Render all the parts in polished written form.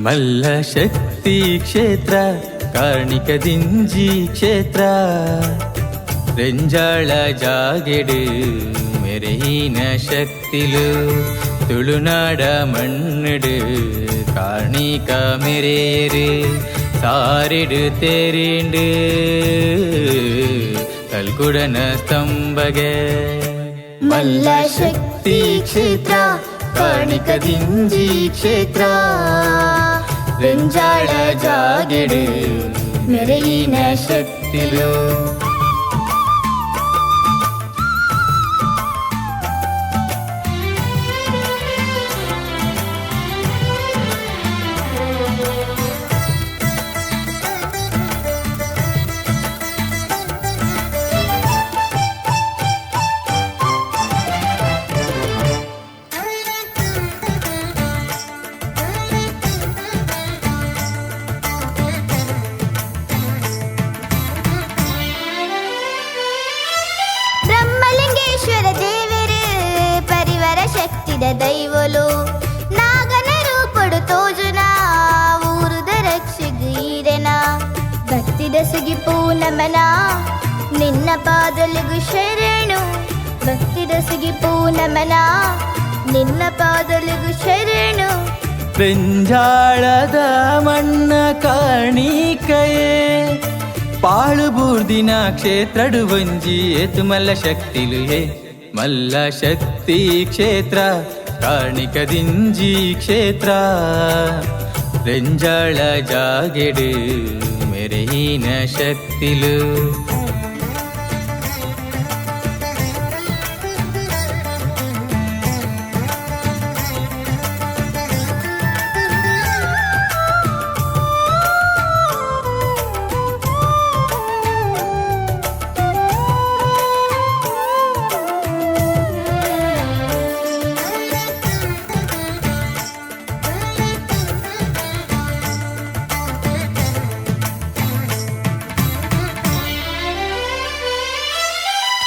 ಮಲ್ಲಶಕ್ತಿ ಕ್ಷೇತ್ರ ಕಾರ್ಣಿಕದಿಂಜಿ ಕ್ಷೇತ್ರ ರೆಂಜಾಳ ಜಾಗೆಡು ಮೆರೆಯಿನ ಶಕ್ತಿಲು ತುಳುನಾಡ ಮಣ್ಣಡು ಕಾರ್ಣಿಕ ಮೆರೆಯರು ಸಾರಿಡು ತೇರಿಂಡು ಕಲ್ಕುಡನ ಸ್ತಂಭಗೆ ಮಲ್ಲಶಕ್ತಿ ಕ್ಷೇತ್ರ ಕಾರ್ಣಿಕದಿಂಜಿ ಕ್ಷೇತ್ರ ರೆಂಜಾಳ ಜಾಗೆಡು ಮೆರೆಯಿನ ಶಕ್ತಿಲು ಬ್ರಹ್ಮಲಿಂಗೇಶ್ವರ ದೇವರು ಪರಿವಾರ ಶಕ್ತಿದ ದೈವಲು ನಾಗನ ರೂಪಡು ತೋಜುನ ಊರುದ ರಕ್ಷಗೀರೆನ ಭಕ್ತಿದ ಸಿಗಿಪೂ ನಮನ ನಿನ್ನ ಪಾದಲಿಗು ಶರಣು ಭಕ್ತಿದ ಸಿಗಿಪೂ ನಮನ ನಿನ್ನ ಪಾದಲಿಗು ಶರಣು ರೆಂಜಾಳದ ಮಣ್ಣ ಕಾರ್ಣಿಕಯೇ ಪಾಳು ಬೂರ್ದಿನ ಕ್ಷೇತ್ರಡು ಒಂಜಿ ಏತು ಮಲ್ಲ ಶಕ್ತಿಲು ಹೇ ಮಲ್ಲ ಶಕ್ತಿ ಕ್ಷೇತ್ರ ಕಾರ್ಣಿಕದಿಂಜಿ ಕ್ಷೇತ್ರ ರೆಂಜಾಳ ಜಾಗೆಡು ಮೆರೆಯಿನ ಶಕ್ತಿಲು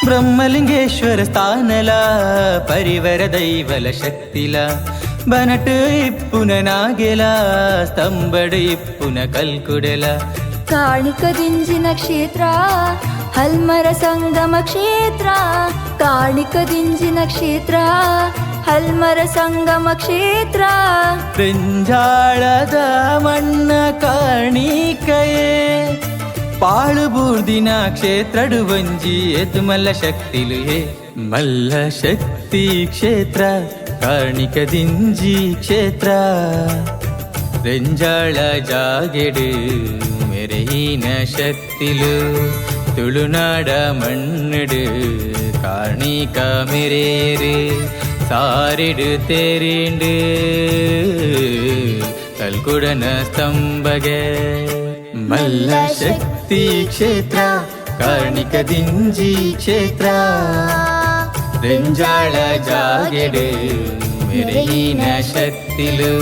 ಬ್ರಹ್ಮಲಿಂಗೇಶ್ವರ ಸ್ಥಾನಲ ಪರಿವರ ದೈವಲ ಶಕ್ತಿಲ ಬನಟು ಇಪ್ಪುನ ನಾಗೆಲ ಸ್ತಂಭಡು ಇಪ್ಪುನ ಕಲ್ಕುಡೆಲ ಕಾರ್ಣಿಕದಿಂಜಿನ ಕ್ಷೇತ್ರ ಹಲ್ಮರ ಸಂಗಮ ಕ್ಷೇತ್ರ ಕಾರ್ಣಿಕದಿಂಜಿನ ಕ್ಷೇತ್ರ ಹಲ್ಮರ ಸಂಗಮ ಕ್ಷೇತ್ರ ರೆಂಜಾಳದ ಮಣ್ಣ ಕಾರ್ಣಿಕಯೇ ಪಾಳು ಬೂರ್ದಿನ ಕ್ಷೇತ್ರಡು ಒಂಜಿ ಏತು ಮಲ್ಲ ಶಕ್ತಿಲು ಹೇ ಮಲ್ಲ ಶಕ್ತಿ ಕ್ಷೇತ್ರ ಕಾರ್ಣಿಕದಿಂಜಿ ಕ್ಷೇತ್ರ ರೆಂಜಾಳ ಜಾಗೆಡು ಮೆರೆಯಿನ ಶಕ್ತಿಲು ತುಳುನಾಡ ಮಣ್ಣಡು ಕಾರ್ಣಿಕ ಮೆರೆಯರು ಸಾರಿಡು ತೇರಿಂಡು ಕಲ್ಕುಡನ ಸ್ತಂಭಗೆ ಮಲ್ಲಶಕ್ತಿ ಕ್ಷೇತ್ರ ಕಾರ್ಣಿಕದಿಂಜಿ ಕ್ಷೇತ್ರ ರೆಂಜಾಳ ಜಾಗೆಡು ಮೆರೆಯಿನ ಶಕ್ತಿಲು